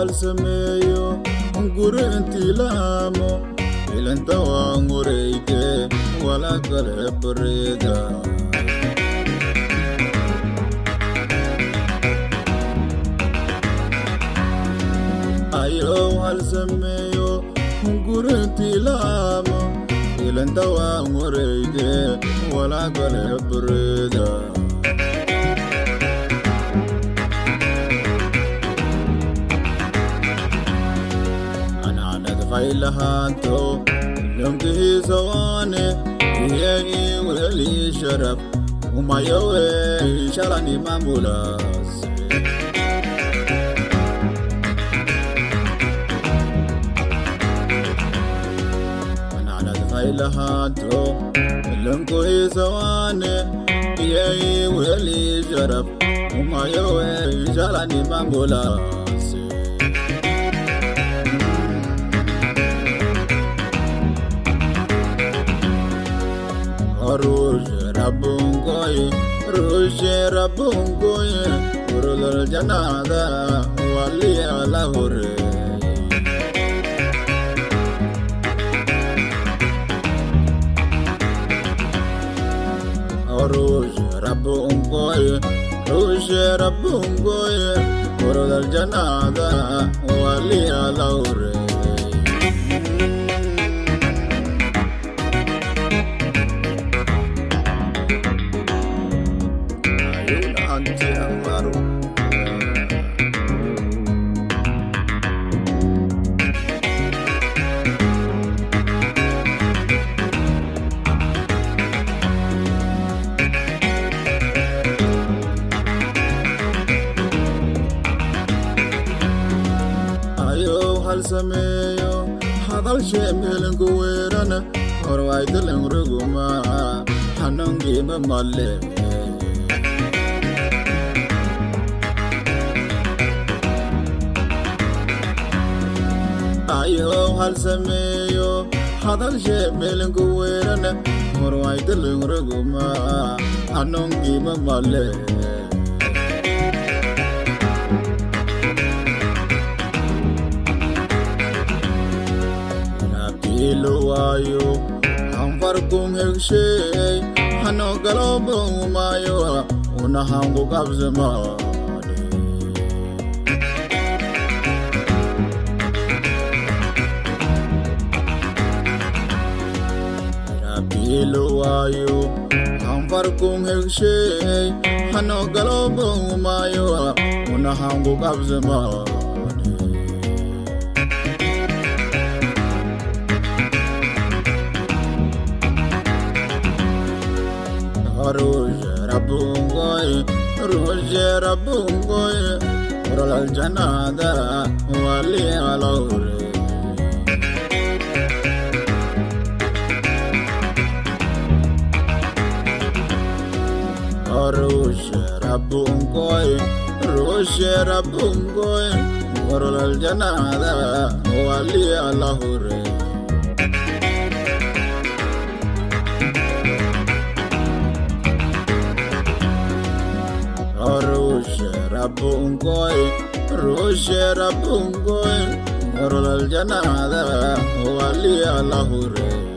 halsameeyo guri intii la haamo ilanta waan wareege wala kale bareeda ayo halsameeyo guri intii la haamo ilanta waan wareege wala kale bareeda فايلهاتو يمكي سواني يهي ولي شرف وما يوي شراني مامولاس أنا على فايلهاتو يمكي سواني يهي ولي شرف وما يوي شراني مامولاس روج ربونكوي ورد الجنادة واللي على هوري روج ربونكوي ورد الجنادة واللي على هوري halsameeyo hadal sheemelen kuweerana horwaydalen ruguma hanongiima malle ayo halsameeyo hadal sheemelen kuweerana horwaydalen ruguma hanongiima malle Iluwayo, hamfarkum hegshay, hano galobo umayo, unahangu kabzemade. Iluwayo, hamfarkum hegshay, hano galobo umayo, unahangu kabzemade. روج ربونكوي ورد الجنادة واللي على هوري روج ربونكوي ورد الجنادة واللي على هوري روج ربونكوي ورد الجنادة واللي على هوري